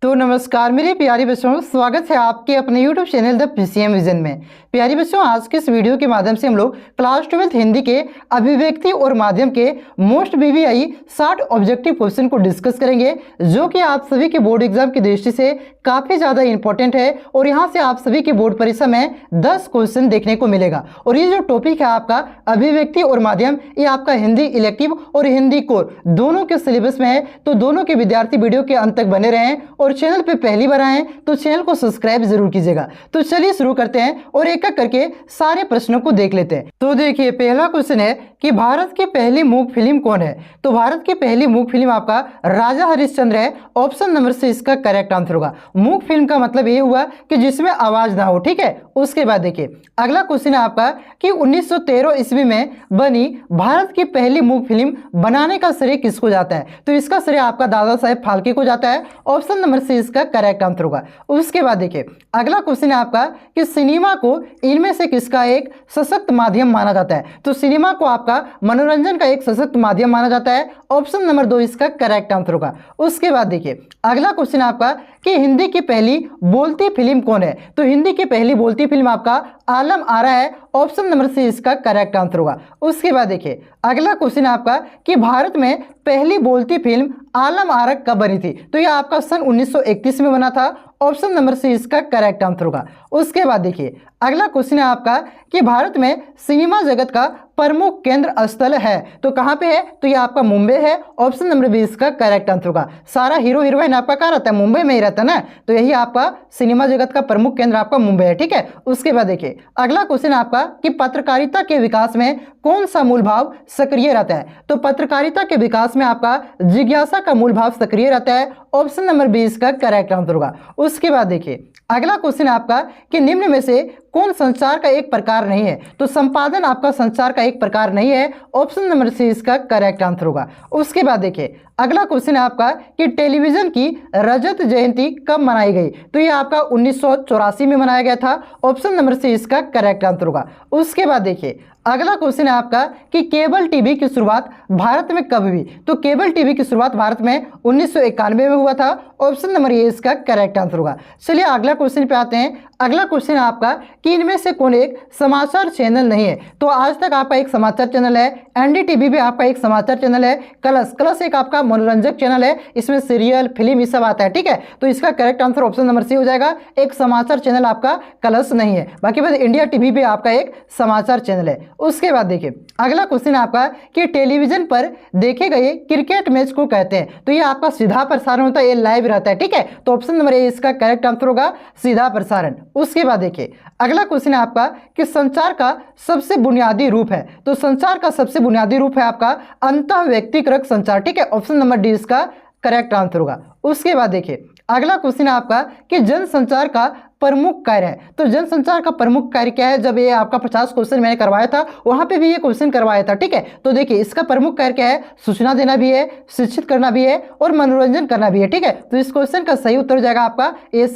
तो नमस्कार मेरे प्यारे बच्चों, स्वागत है आपके अपने YouTube channel the PCM vision में। प्यारे बच्चों, आज के इस वीडियो के माध्यम से हम लोग क्लास 12 हिंदी के अभिव्यक्ति और माध्यम के मोस्ट BBI 60 ऑब्जेक्टिव क्वेश्चन को डिस्कस करेंगे, जो कि आप सभी के बोर्ड एग्जाम की दृष्टि से काफ़ी ज़्यादा इंपॉर्टेंट है। और यहाँ से आप सभी के बोर्ड परीक्षा में 10 क्वेश्चन देखने को मिलेगा। और ये जो टॉपिक है आपका अभिव्यक्ति और माध्यम, ये आपका हिंदी इलेक्टिव और हिंदी कोर दोनों के सिलेबस में है। तो दोनों के विद्यार्थी वीडियो के अंत तक बने रहें और चैनल पे पहली बार आए तो चैनल को सब्सक्राइब जरूर कीजिएगा। तो चलिए शुरू करते हैं और एक एक करके सारे प्रश्नों को देख लेते हैं। तो देखिए, पहला क्वेश्चन है कि भारत की पहली मूक फिल्म कौन है। तो भारत की पहली मूक फिल्म आपका राजा हरिश्चंद्र है। ऑप्शन नंबर से इसका करेक्ट आंसर होगा। मूक फिल्म का मतलब ये हुआ कि जिसमें आवाज ना हो, ठीक है। उसके बाद देखिए अगला क्वेश्चन है आपका कि 1913 ईस्वी में बनी भारत की पहली मूक फिल्म बनाने का श्रेय किसको जाता है। तो इसका श्रेय आपका दादा साहेब फाल्के को जाता है। ऑप्शन नंबर से इसका करेक्ट आंसर होगा। उसके बाद देखिए अगला क्वेश्चन है आपका कि सिनेमा को इनमें से किसका एक सशक्त माध्यम माना जाता है। तो सिनेमा को आपका मनोरंजन का एक सशक्त माध्यम माना जाता है। ऑप्शन नंबर 2 इसका करेक्ट आंसर होगा। उसके बाद देखिए अगला क्वेश्चन आपका कि हिंदी की पहली बोलती फिल्म कौन है। तो हिंदी की पहली बोलती फिल्म आपका आलम आरा है। ऑप्शन नंबर से इसका करेक्ट आंसर होगा। उसके बाद देखिए अगला क्वेश्चन आपका कि भारत में पहली बोलती फिल्म आलम आरा कब बनी थी। तो यह आपका सन 1931 में बना था। ऑप्शन नंबर से इसका करेक्ट आंसर होगा। उसके बाद देखिए अगला क्वेश्चन है आपका कि भारत में सिनेमा जगत का प्रमुख केंद्र स्थल है। तो कहाँ पे है। तो ये आपका मुंबई है। ऑप्शन नंबर 20 इसका करेक्ट आंसर होगा। सारा हीरो हीरोइन आपका कहाँ रहता है, मुंबई में ही रहता है ना। तो यही आपका सिनेमा जगत का प्रमुख केंद्र आपका मुंबई है, ठीक है। उसके बाद देखिए अगला क्वेश्चन आपका कि पत्रकारिता के विकास में कौन सा मूल भाव सक्रिय रहता है। तो पत्रकारिता के विकास में आपका जिज्ञासा का मूल भाव सक्रिय रहता है। ऑप्शन नंबर 20 का करेक्ट आंसर होगा। उसके बाद देखिए अगला क्वेश्चन आपका कि निम्न में से कौन संचार का एक प्रकार नहीं है। तो संपादन आपका संचार का एक प्रकार नहीं है। ऑप्शन नंबर से इसका करेक्ट आंसर होगा। उसके बाद देखिए अगला क्वेश्चन है आपका कि टेलीविजन की रजत जयंती कब मनाई गई। तो ये आपका 1984 में मनाया गया था। ऑप्शन नंबर से इसका करेक्ट आंसर होगा। उसके बाद देखिए अगला क्वेश्चन है आपका कि केबल टीवी की शुरुआत भारत में कब हुई। तो केबल टीवी की शुरुआत भारत में 1991 में हुआ था। ऑप्शन नंबर ये इसका करेक्ट आंसर होगा। चलिए अगला क्वेश्चन पे आते हैं। अगला क्वेश्चन है आपका कि इनमें से कौन एक समाचार चैनल नहीं है। तो आज तक आपका एक समाचार चैनल है। NDTV भी आपका एक समाचार चैनल है। कलर्स एक आपका मनोरंजक चैनल है। इसमें सीरियल फिल्म ये सब आता है, ठीक है। तो इसका correct answer option number C हो जाएगा। एक समाचार चैनल आपका कलर्स नहीं है। बाकी बात इंडिया टीवी भी आपका एक समाचार चैनल है। उसके बाद देखिए अगला क्वेश्चन आपका कि टेलीविजन पर देखे गए क्रिकेट मैच को कहते हैं। तो ये आपका सीधा प्रसारण होता है, ये लाइव रहता है, ठीक है। तो ऑप्शन नंबर ए इसका करेक्ट आंसर होगा, सीधा प्रसारण। उसके बाद देखिए अगला क्वेश्चन है आपका कि संचार का सबसे बुनियादी रूप है। तो संचार का सबसे बुनियादी रूप है आपका अंतः व्यक्तिगत संचार, ठीक है। ऑप्शन नंबर डी इसका करेक्ट आंसर होगा। उसके बाद देखिए अगला क्वेश्चन है आपका कि जनसंचार का प्रमुख कार्य है। तो जनसंचार का प्रमुख कार्य क्या है। जब ये आपका 50 क्वेश्चन मैंने करवाया था, वहां पे भी ये क्वेश्चन करवाया था, ठीक है। तो देखिए इसका प्रमुख कार्य क्या है, सूचना देना भी है, शिक्षित करना भी है और मनोरंजन करना भी है, ठीक है। तो इस क्वेश्चन का सही उत्तर हो जाएगा आपका ये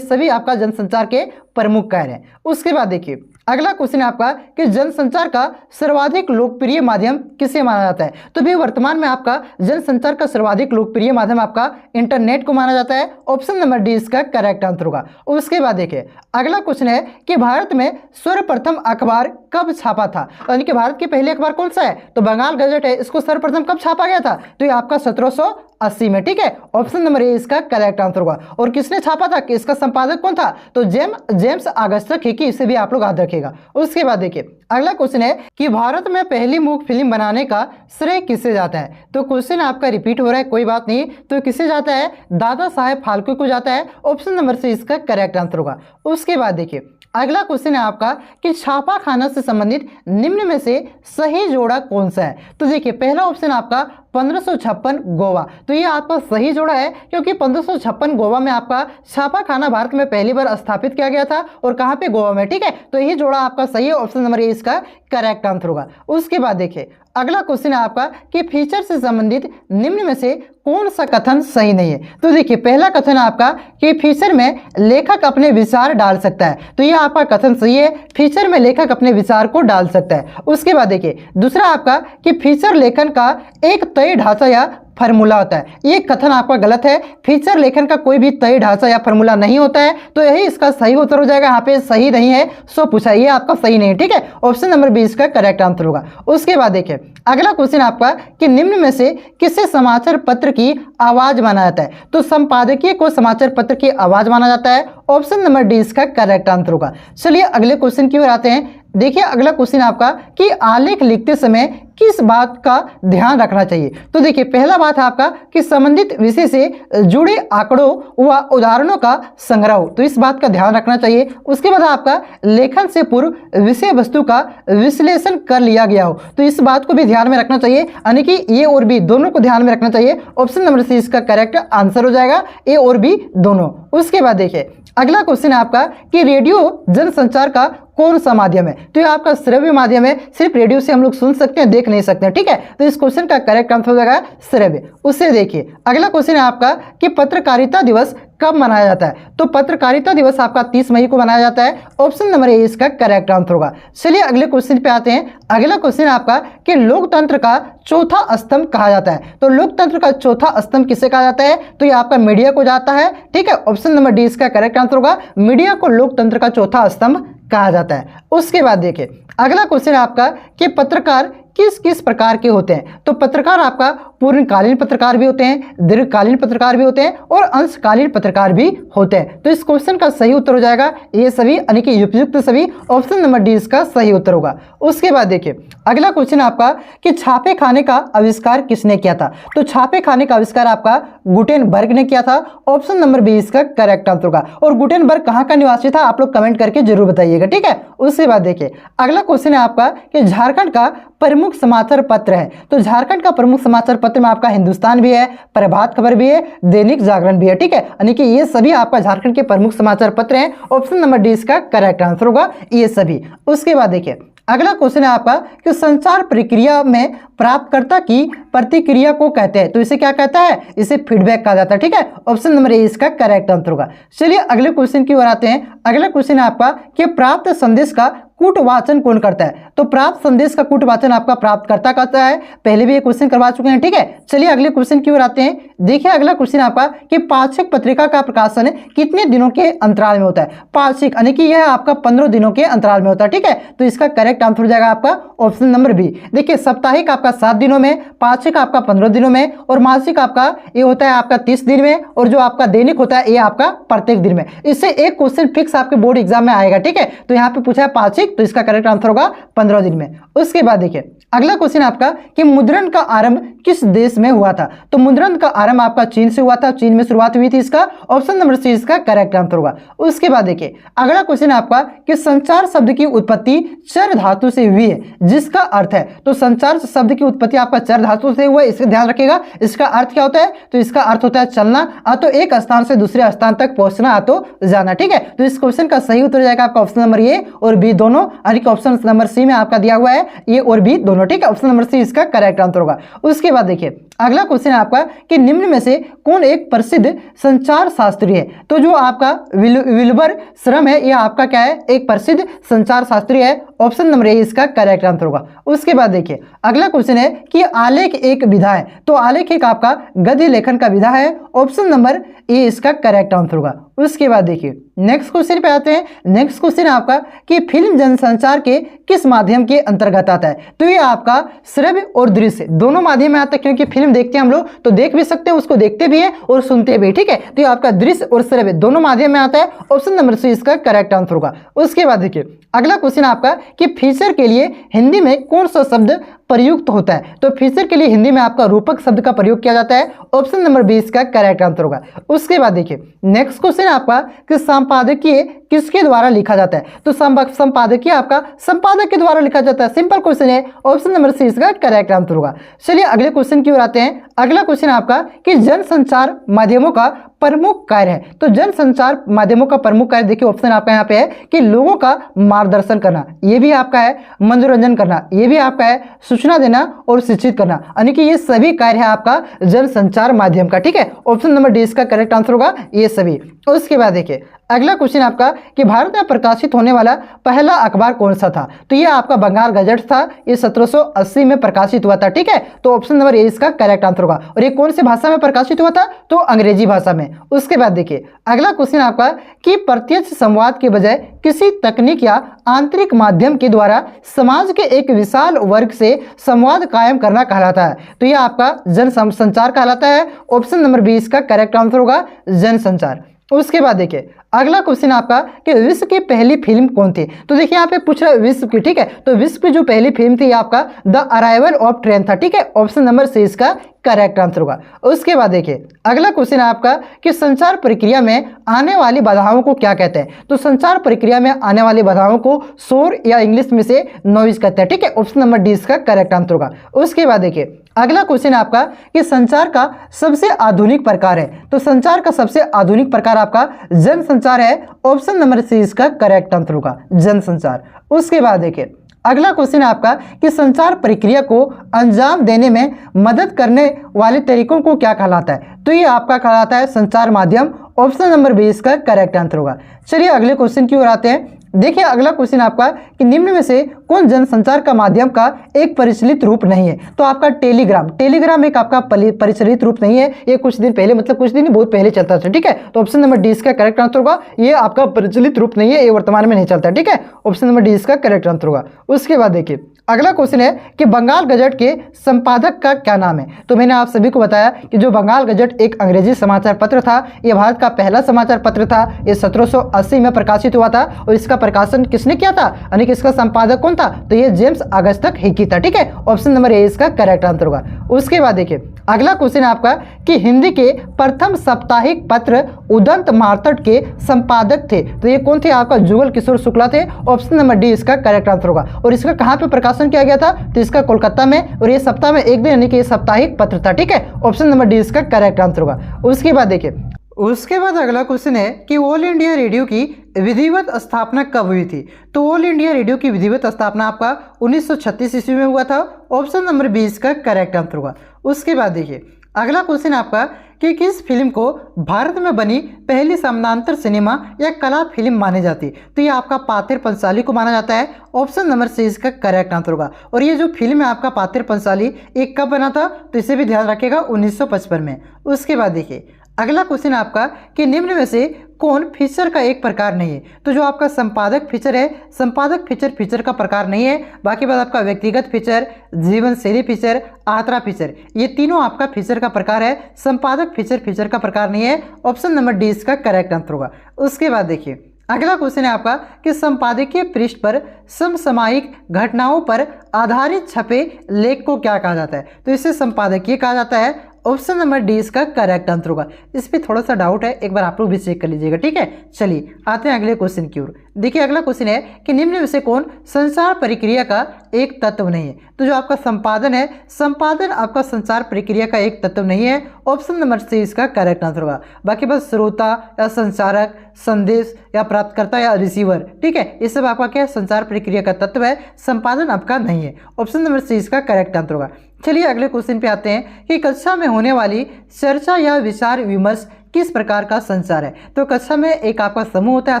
सभी आपका जनसंचार के प्रमुख कार्य है। उसके बाद देखिए अगला क्वेश्चन है आपका कि जनसंचार का सर्वाधिक लोकप्रिय माध्यम किसे माना जाता है। तो भी वर्तमान में आपका जनसंचार का सर्वाधिक लोकप्रिय माध्यम आपका इंटरनेट को माना जाता है। ऑप्शन नंबर डी इसका करेक्ट आंसर होगा। उसके बाद देखिए अगला क्वेश्चन है कि भारत में सर्वप्रथम अखबार कब छापा था। यानी कि भारत की पहली अखबार कौन सा है। तो बंगाल गजट है। इसको सर्वप्रथम कब छापा गया था। तो ये आपका 1780 में, ठीक है। ऑप्शन नंबर ए इसका करेक्ट आंसर होगा। और किसने छापा था, कि इसका संपादक कौन था। तो जेम्स ऑगस्टस हिकी, इसे भी आप लोग याद रखिएगा। उसके बाद देखिए अगला क्वेश्चन है कि भारत में पहली मूक फिल्म बनाने का श्रेय किसे जाता है। तो क्वेश्चन आपका रिपीट हो रहा है, कोई बात नहीं। तो किसे जाता है, दादा साहेब फाल्के को जाता है। ऑप्शन नंबर से इसका करेक्ट आंसर होगा। उसके बाद देखिए अगला क्वेश्चन है आपका कि छापा खाना से संबंधित निम्न में से सही जोड़ा कौन सा है। तो देखिए पहला ऑप्शन आपका 1556 गोवा। तो ये आपका सही जोड़ा है, क्योंकि 1556 गोवा में आपका छापा खाना भारत में पहली बार स्थापित किया गया था। और कहाँ पे, गोवा में, ठीक है। तो यही जोड़ा आपका सही है। ऑप्शन नंबर ए इसका करेक्ट आंसर होगा। उसके बाद देखिए अगला क्वेश्चन है आपका कि फीचर से संबंधित निम्न में से कौन सा कथन सही नहीं है। तो देखिए पहला कथन आपका कि फीचर में लेखक अपने विचार डाल सकता है। तो यह आपका कथन सही है, फीचर में लेखक अपने विचार को डाल सकता है। उसके बाद देखिए दूसरा आपका कि फीचर लेखन का एक तय ढांचा या फार्मूला होता है। ये कथन आपका गलत है। फीचर लेखन का कोई भी तय ढांचा या फार्मूला नहीं होता है, तो यही इसका सही उत्तर हो जाएगा। यहाँ पे सही नहीं है, सो पूछा, ये आपका सही नहीं है, ठीक है। ऑप्शन नंबर बी इसका करेक्ट आंसर होगा। उसके बाद देखिए अगला क्वेश्चन आपका कि निम्न में से किसे समाचार पत्र की आवाज माना जाता है? तो संपादकीय को समाचार पत्र की आवाज माना जाता है। ऑप्शन नंबर डी इसका करेक्ट आंसर होगा। चलिए अगले क्वेश्चन की ओर आते हैं। देखिए अगला क्वेश्चन आपका कि आलेख लिखते समय किस बात का ध्यान रखना चाहिए? तो देखिए पहला बात है आपका कि संबंधित विषय से जुड़े आंकड़ों व उदाहरणों का संग्रह हो, तो इस बात का ध्यान रखना चाहिए। उसके बाद आपका लेखन से पूर्व विषय वस्तु का विश्लेषण कर लिया गया हो, तो इस बात को भी ध्यान में रखना चाहिए, यानी कि ए और बी दोनों को ध्यान में रखना चाहिए। ऑप्शन नंबर सी इसका करेक्ट आंसर हो जाएगा, ए और बी दोनों। उसके बाद देखिए अगला क्वेश्चन है आपका कि रेडियो जनसंचार का कौन सा माध्यम है? तो ये आपका श्रव्य माध्यम है, सिर्फ रेडियो से हम लोग सुन सकते हैं, देख नहीं सकते हैं, ठीक है। तो इस क्वेश्चन का करेक्ट आंसर हो जाएगा श्रव्य। उससे देखिए अगला क्वेश्चन है आपका कि पत्रकारिता दिवस कब मनाया जाता है? तो पत्रकारिता दिवस आपका 30 मई को मनाया जाता है। ऑप्शन नंबर ए इसका करेक्ट आंसर होगा। चलिए अगले क्वेश्चन पे आते हैं। अगला क्वेश्चन आपका कि लोकतंत्र का चौथा स्तंभ कहा जाता है? तो लोकतंत्र का चौथा स्तंभ किसे कहा जाता है? तो ये आपका मीडिया को जाता है, ठीक है। ऑप्शन नंबर डी इसका करेक्ट आंसर होगा। मीडिया को लोकतंत्र का चौथा स्तंभ कहा जाता है। उसके बाद देखिए अगला क्वेश्चन आपका कि पत्रकार किस किस प्रकार के होते हैं? तो पत्रकार आपका पूर्णकालीन पत्रकार भी होते हैं, दीर्घकालीन पत्रकार भी होते हैं और अंशकालीन पत्रकार भी होते हैं। तो इस क्वेश्चन का सही उत्तर हो जाएगा ये सभी, यानी कि उपयुक्त सभी। ऑप्शन नंबर डी इसका सही उत्तर होगा। उसके बाद देखिए अगला क्वेश्चन आपका कि छापे खाने का आविष्कार किसने किया था? तो छापे खाने का आविष्कार आपका गुटेनबर्ग ने किया था। ऑप्शन नंबर बी इसका करेक्ट आंसर होगा। और गुटेनबर्ग कहाँ का निवासी था? आप लोग कमेंट करके जरूर बताइएगा, ठीक है। उसके बाद देखिए अगला क्वेश्चन है आपका कि झारखंड का प्रमुख समाचार पत्र है? तो झारखंड का प्रमुख समाचार पत्र में आपका हिंदुस्तान भी है, प्रभात खबर भी है, दैनिक जागरण भी है, ठीक है। यानी कि ये सभी आपका झारखंड के प्रमुख समाचार पत्र हैं। ऑप्शन नंबर डी इसका करेक्ट आंसर होगा, ये सभी। उसके बाद देखिए अगला क्वेश्चन है आपका कि संचार प्रक्रिया में प्राप्तकर्ता की प्रतिक्रिया को कहते हैं? तो इसे क्या कहता है? इसे फीडबैक कहा जाता है, ठीक है। ऑप्शन नंबर ए इसका करेक्ट आंसर होगा। चलिए अगले क्वेश्चन की ओर आते हैं। अगला क्वेश्चन है आपका कि प्राप्त संदेश का कूटवाचन कौन करता है? तो प्राप्त संदेश का कूटवाचन आपका प्राप्तकर्ता करता है। पहले भी ये क्वेश्चन करवा चुके हैं, ठीक है। चलिए अगले क्वेश्चन की ओर आते हैं। देखिए अगला क्वेश्चन आपका कि पाक्षिक पत्रिका का प्रकाशन कितने दिनों के अंतराल में होता है? पाक्षिक यानी कि यह आपका 15 दिनों के अंतराल में होता है, ठीक है। तो इसका करेक्ट आंसर हो जाएगा आपका ऑप्शन नंबर बी। देखिए साप्ताहिक आपका 7 दिनों में, पाक्षिक आपका 15 दिनों में और मासिक आपका ये होता है आपका 30 दिन में, और जो आपका दैनिक होता है ये आपका प्रत्येक दिन में। इससे एक क्वेश्चन फिक्स आपके बोर्ड एग्जाम में आएगा, ठीक है। तो यहाँ पे पूछा है पाक्षिक, तो इसका करेक्ट आंसर होगा 15 दिन में। उसके बाद देखिए अगला क्वेश्चन आपका कि मुद्रण का आरंभ किस देश में हुआ था? तो मुद्रण का आरंभ आपका चीन से हुआ था, चीन में शुरुआत हुई थी इसका। ऑप्शन नंबर सी इसका करेक्ट आंसर होगा। उसके बाद देखिए अगला क्वेश्चन आपका कि संचार शब्द की उत्पत्ति चर धातु से हुई है, जिसका अर्थ है? तो संचार शब्द की उत्पत्ति आपका चर धातु से हुआ है, इसका ध्यान रखिएगा। इसका अर्थ क्या होता है? तो इसका अर्थ होता है चलना, तो एक स्थान से दूसरे स्थान तक पहुंचना, तो जाना, ठीक है। तो इस क्वेश्चन का सही उत्तर जाएगा आपका ऑप्शन नंबर ए और बी दोनों, यानी कि ऑप्शन नंबर सी में आपका दिया हुआ है ए और बी दोनों, ठीक है। ऑप्शन नंबर सी इसका करेक्ट आंसर होगा। उसके बाद देखिए अगला क्वेश्चन है आपका कि निम्न में से कौन एक प्रसिद्ध संचार शास्त्री है? तो जो आपका विल्बर श्रम है यह आपका क्या है? एक प्रसिद्ध संचार शास्त्री है। ऑप्शन नंबर ए इसका करेक्ट आंसर होगा। उसके बाद देखिए अगला क्वेश्चन है कि आलेख एक विधा है? तो आलेख एक आपका गद्य लेखन का विधा है। ऑप्शन नंबर ए इसका करेक्ट आंसर होगा। उसके बाद देखिए नेक्स्ट क्वेश्चन पे आते हैं। नेक्स्ट क्वेश्चन आपका कि फिल्म जनसंचार के किस माध्यम के अंतर्गत आता है? तो ये आपका श्रव्य और दृश्य दोनों माध्यम में आता है, क्योंकि फिल्म देखते हैं हम लोग तो देख भी सकते हैं, उसको देखते भी हैं और सुनते भी, ठीक है। तो ये आपका दृश्य और श्रव्य दोनों माध्यम में आता है। ऑप्शन नंबर सी इसका करेक्ट आंसर होगा। उसके बाद देखिए अगला क्वेश्चन आपका कि फीचर के लिए हिंदी में कौन सा शब्द प्रयुक्त होता है? तो फीचर के लिए हिंदी में आपका रूपक शब्द का प्रयोग किया जाता है। ऑप्शन नंबर 20 का करेक्ट आंसर होगा। उसके बाद देखिए नेक्स्ट क्वेश्चन आपका कि संपादकीय किसके द्वारा लिखा जाता है? तो संपादकीय आपका संपादक के द्वारा लिखा जाता है। सिंपल क्वेश्चन है, ऑप्शन नंबर सी इसका करेक्ट आंसर होगा। चलिए अगले क्वेश्चन की ओर आते हैं। अगला क्वेश्चन आपका कि जनसंचार माध्यमों का प्रमुख कार्य है? तो जनसंचार माध्यमों का प्रमुख कार्य देखिए ऑप्शन आपका यहाँ पे है कि लोगों का मार्गदर्शन करना, ये भी आपका है, मनोरंजन करना, ये भी आपका है, सूचना देना और शिक्षित करना, यानी कि ये सभी कार्य है आपका जनसंचार माध्यम का, ठीक है। ऑप्शन नंबर डी इसका करेक्ट आंसर होगा, ये सभी। उसके बाद देखिए अगला क्वेश्चन आपका कि भारत में प्रकाशित होने वाला पहला अखबार कौन सा था? तो ये आपका बंगाल गजट था। ये 1780 में प्रकाशित हुआ था। ठीक है, तो ऑप्शन नंबर ए इसका करेक्ट आंसर होगा। और ये कौन सी भाषा में प्रकाशित हुआ था? तो अंग्रेजी भाषा में। उसके बाद देखिए अगला क्वेश्चन आपका कि प्रत्यक्ष संवाद के बजाय किसी तकनीक या आंतरिक माध्यम के द्वारा समाज के एक विशाल वर्ग से संवाद कायम करना कहलाता है। तो यह आपका जन संचार कहलाता है। ऑप्शन नंबर बी इसका करेक्ट आंसर होगा, जनसंचार। उसके बाद देखिए अगला क्वेश्चन आपका कि विश्व की पहली फिल्म कौन थी? तो देखिए यहाँ पे पूछ रहा है विश्व की। ठीक है, तो विश्व की जो पहली फिल्म थी आपका द अराइवल ऑफ ट्रेन था। ठीक है, ऑप्शन नंबर सी इसका करेक्ट आंसर होगा। उसके बाद देखिए अगला क्वेश्चन आपका कि संचार प्रक्रिया में आने वाली बाधाओं को क्या कहते हैं? तो संचार प्रक्रिया में आने वाली बाधाओं को शोर या इंग्लिश में से नॉइज कहते हैं। ठीक है, ऑप्शन नंबर डी इसका करेक्ट आंसर होगा। उसके बाद देखिए अगला क्वेश्चन आपका कि संचार का सबसे आधुनिक प्रकार है। तो संचार का सबसे आधुनिक प्रकार आपका जनसंचार है। ऑप्शन नंबर सी इसका करेक्ट आंसर होगा, जनसंचार। उसके बाद देखिए अगला क्वेश्चन आपका कि संचार प्रक्रिया को अंजाम देने में मदद करने वाले तरीकों को क्या कहलाता है? तो ये आपका कहलाता है संचार माध्यम। ऑप्शन नंबर बी इसका करेक्ट आंसर होगा। चलिए अगले क्वेश्चन की ओर आते हैं। देखिए अगला क्वेश्चन आपका कि निम्न में से कौन जनसंचार का माध्यम का एक परिचालित रूप नहीं है? तो आपका टेलीग्राम एक आपका परिचालित रूप नहीं है। ये कुछ दिन पहले, मतलब कुछ दिन बहुत पहले चलता था। ठीक है, तो ऑप्शन नंबर डी इसका करेक्ट आंसर होगा। ये आपका परिचालित रूप नहीं है, ये वर्तमान में नहीं चलता। ठीक है, ऑप्शन नंबर डी इसका करेक्ट आंसर होगा। उसके बाद देखिए अगला क्वेश्चन है कि बंगाल गजट के संपादक का क्या नाम है? तो मैंने आप सभी को बताया कि जो बंगाल गजट एक अंग्रेजी समाचार पत्र था, यह भारत का पहला समाचार पत्र था। ये 1780 में प्रकाशित हुआ था। और इसका प्रकाशन किसने किया था, यानी कि इसका संपादक कौन था? तो ये जेम्स ऑगस्टस हिकी था। ठीक है, ऑप्शन नंबर ए इसका करेक्ट आंसर होगा। उसके बाद देखिए अगला क्वेश्चन आपका कि हिंदी के प्रथम साप्ताहिक पत्र उदंत मार्तंड के संपादक थे। तो ये कौन थे? आपका जुगल किशोर शुक्ला थे। ऑप्शन नंबर डी इसका करेक्ट आंसर होगा। और इसका कहाँ पे प्रकाशन किया गया था? तो इसका कोलकाता में। और ये सप्ताह में एक दिन, यानी कि ये साप्ताहिक पत्र था। ठीक है, ऑप्शन नंबर डी इसका करेक्ट आंसर होगा। उसके बाद देखिए उसके बाद अगला क्वेश्चन है कि ऑल इंडिया रेडियो की विधिवत स्थापना कब हुई थी? तो ऑल इंडिया रेडियो की विधिवत स्थापना आपका 1936 ईस्वी में हुआ था। ऑप्शन नंबर बी इसका करेक्ट आंसर होगा। उसके बाद देखिए अगला क्वेश्चन आपका कि किस फिल्म को भारत में बनी पहली समानांतर सिनेमा या कला फिल्म मानी जाती है? तो ये आपका पाथेर पंचाली को माना जाता है। ऑप्शन नंबर सी इसका करेक्ट आंसर होगा। और ये जो फिल्म है आपका पाथेर पंचाली, एक कब बना था? तो इसे भी ध्यान रखिएगा, 1955 में। उसके बाद देखिए अगला क्वेश्चन आपका कि निम्न में से कौन फीचर का एक प्रकार नहीं है? तो जो आपका संपादक फीचर है, संपादक फीचर का प्रकार नहीं है। बाकी बात आपका व्यक्तिगत फीचर, जीवन शैली फीचर, आत्रा फीचर, ये तीनों आपका फीचर का प्रकार है। संपादक फीचर का प्रकार नहीं है। ऑप्शन नंबर डी इसका करेक्ट आंसर होगा। उसके बाद देखिए अगला क्वेश्चन है आपका कि संपादकीय पृष्ठ पर समसामयिक घटनाओं पर आधारित छपे लेख को क्या कहा जाता है? तो इसे संपादकीय कहा जाता है। ऑप्शन नंबर डी इसका करेक्ट आंसर होगा। इस पर थोड़ा सा डाउट है, एक बार आप लोग भी चेक कर लीजिएगा। ठीक है, चलिए आते हैं अगले क्वेश्चन की ओर। देखिए अगला क्वेश्चन है कि निम्न में से कौन संचार प्रक्रिया का एक तत्व नहीं है? तो जो आपका संपादन है, संपादन आपका संचार प्रक्रिया का एक तत्व नहीं है। ऑप्शन नंबर सी इसका करेक्ट आंसर होगा। बाकी बस श्रोता या संचारक, संदेश या प्राप्तकर्ता या रिसीवर, ठीक है, ये सब आपका क्या संचार प्रक्रिया का तत्व है, संपादन आपका नहीं है। ऑप्शन नंबर सी इसका करेक्ट आंसर होगा। चलिए अगले क्वेश्चन पे आते हैं कि कक्षा में होने वाली चर्चा या विचार विमर्श किस प्रकार का संचार है? तो कक्षा में एक आपका समूह होता है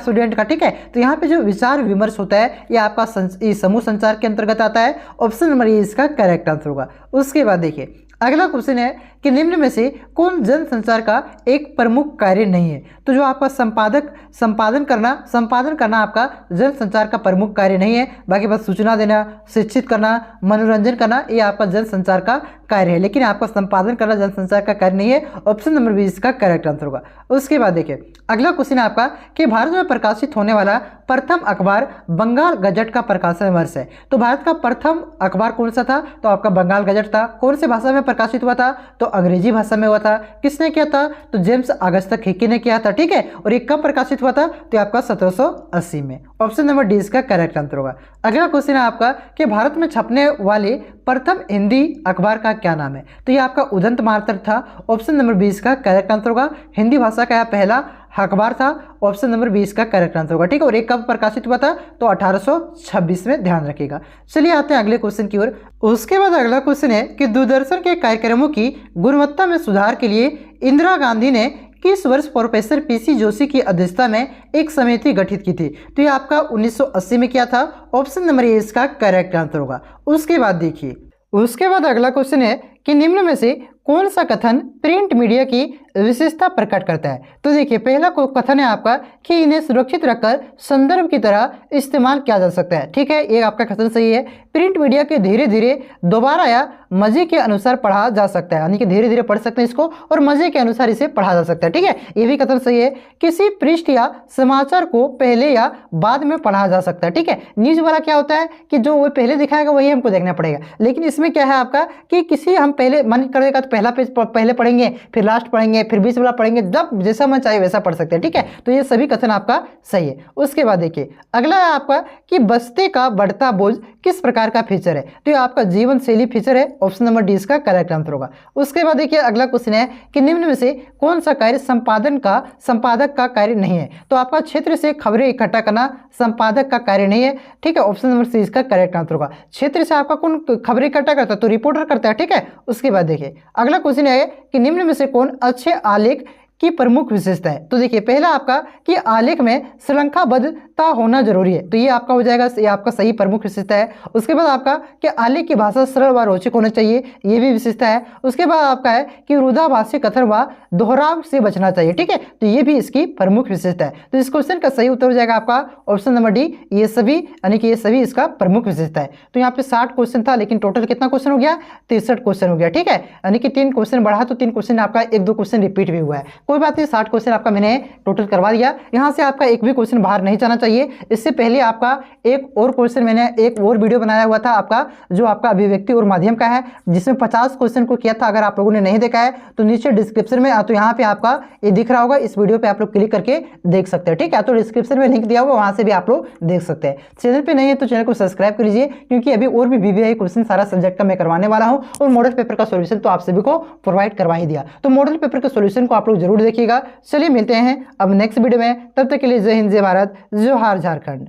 स्टूडेंट का। ठीक है, तो यहाँ पे जो विचार विमर्श होता है ये आपका समूह संचार के अंतर्गत आता है। ऑप्शन नंबर ए इसका करेक्ट आंसर होगा। उसके बाद देखिए अगला क्वेश्चन है कि निम्न में से कौन जनसंचार का एक प्रमुख कार्य नहीं है? तो जो आपका संपादन करना आपका जनसंचार का प्रमुख कार्य नहीं है। बाकी बस सूचना देना, शिक्षित करना, मनोरंजन करना, ये आपका जनसंचार का कार्य है। लेकिन आपका संपादन करना जनसंचार का कार्य नहीं है। ऑप्शन नंबर बी इसका करेक्ट आंसर होगा। उसके बाद देखिए अगला क्वेश्चन है आपका कि भारत में प्रकाशित होने वाला प्रथम अखबार बंगाल गजट का प्रकाशन वर्ष है। तो भारत का प्रथम अखबार कौन सा था? तो आपका बंगाल गजट था। कौन से भाषा में प्रकाशित हुआ था? तो अंग्रेजी भाषा में हुआ था। किसने किया था? तो जेम्स ऑगस्टस हिकी ने किया था। ठीक है, और ये कब प्रकाशित हुआ था? तो आपका 1780 में। ऑप्शन नंबर डी इसका करेक्ट आंसर होगा। अगला क्वेश्चन है आपका कि भारत में छपने वाले प्रथम हिंदी अखबार का क्या नाम है? तो ये आपका उदंत मार्तंड था। ऑप्शन नंबर बी इसका करेक्ट आंसर होगा। हिंदी भाषा का यह पहला अखबार था। ऑप्शन नंबर 20 का करेक्ट आंसर होगा। ठीक है, और एक कब प्रकाशित हुआ था? तो 1826 में, ध्यान रखिएगा। चलिए आते हैं अगले क्वेश्चन की ओर। उसके बाद अगला क्वेश्चन है कि दूरदर्शन के कार्यक्रमों की गुणवत्ता में सुधार के लिए इंदिरा गांधी ने कि इस वर्ष प्रोफेसर पीसी जोशी की अध्यक्षता में एक समिति गठित की थी? तो ये आपका 1980 में किया था। ऑप्शन नंबर ए इसका करेक्ट आंसर होगा। उसके बाद देखिए, उसके बाद अगला क्वेश्चन है कि निम्न में से कौन सा कथन प्रिंट मीडिया की विशेषता प्रकट करता है? तो देखिए, पहला कथन है आपका कि इन्हें सुरक्षित रखकर संदर्भ की तरह इस्तेमाल किया जा सकता है। ठीक है, ये आपका कथन सही है। प्रिंट मीडिया के धीरे धीरे दोबारा या मजे के अनुसार पढ़ा जा सकता है, यानी कि धीरे धीरे पढ़ सकते हैं इसको और मजे के अनुसार इसे पढ़ा जा सकता है। ठीक है, ये भी कथन सही है। किसी पृष्ठ या समाचार को पहले या बाद में पढ़ा जा सकता है। ठीक है, न्यूज वाला क्या होता है कि जो वो पहले दिखाएगा वही हमको देखना पड़ेगा, लेकिन इसमें क्या है आपका कि किसी हम पहले मन करेगा तो पहला पेज पहले पढ़ेंगे, फिर लास्ट पढ़ेंगे, फिर बीच वाला पढ़ेंगे, जब जैसा मन चाहे वैसा पढ़ सकते हैं। ठीक है, तो ये सभी कथन आपका सही है। उसके बाद देखिए, अगला है आपका कि बस्ते का बढ़ता बोझ किस प्रकार का फीचर है? तो ये आपका जीवन शैली फीचर है। ऑप्शन नंबर डी इसका करेक्ट आंसर होगा। उसके बाद देखिए, अगला क्वेश्चन है कि निम्न में से कौन सा कार्य संपादक का कार्य नहीं है? तो आपका क्षेत्र से खबरें इकट्ठा करना संपादक का कार्य नहीं है। ठीक है, ऑप्शन नंबर सी इसका करेक्ट आंसर होगा। क्षेत्र से आपका कौन खबरें इकट्ठा करता है? तो रिपोर्टर करता है। ठीक है, उसके बाद देखिए, अगला क्वेश्चन है कि निम्न में से कौन अच्छे आलेख की प्रमुख विशेषता है? तो देखिए, पहला आपका कि आलेख में श्रृंखलाबद्धता होना जरूरी है, तो ये आपका हो जाएगा, ये आपका सही प्रमुख विशेषता है। उसके बाद आपका कि आलेख की भाषा सरल व रोचक होना चाहिए, ये भी विशेषता है। उसके बाद आपका है कि विरोधाभासी कथन व दोहराव से बचना चाहिए। ठीक है, तो ये भी इसकी प्रमुख विशेषता है। तो इस क्वेश्चन का सही उत्तर हो जाएगा आपका ऑप्शन नंबर डी, ये सभी, यानी कि ये सभी इसका प्रमुख विशेषता है। तो यहाँ पे 60 क्वेश्चन था, लेकिन टोटल कितना क्वेश्चन हो गया? 63 क्वेश्चन हो गया। ठीक है, यानी कि 3 क्वेश्चन बढ़ा तो 3 क्वेश्चन आपका 1-2 क्वेश्चन रिपीट भी हुआ है। कोई बात नहीं, 60 क्वेश्चन आपका मैंने टोटल करवा दिया। यहाँ से आपका एक भी क्वेश्चन बाहर नहीं जाना चाहिए। इससे पहले आपका एक और क्वेश्चन, मैंने एक और वीडियो बनाया हुआ था आपका, जो आपका अभिव्यक्ति और माध्यम का है, जिसमें 50 क्वेश्चन को किया था। अगर आप लोगों ने नहीं देखा है तो नीचे डिस्क्रिप्शन में, तो यहाँ पे आपका ये दिख रहा होगा, इस वीडियो पे आप लोग क्लिक करके देख सकते हैं। ठीक है, तो डिस्क्रिप्शन में लिंक दिया हुआ, वहाँ से भी आप लोग देख सकते हैं। चैनल पे नहीं है तो चैनल को सब्सक्राइब कर लीजिए, क्योंकि अभी और भी VVI क्वेश्चन सारा सब्जेक्ट का मैं करवाने वाला हूँ, और मॉडल पेपर का सोल्यूशन तो आप सभी को प्रोवाइड करवा ही दिया। तो मॉडल पेपर के सोल्यूशन को आप लोग जरूर देखिएगा। चलिए मिलते हैं अब नेक्स्ट वीडियो में, तब तक के लिए जय हिंद, जय भारत, जोहार झारखंड।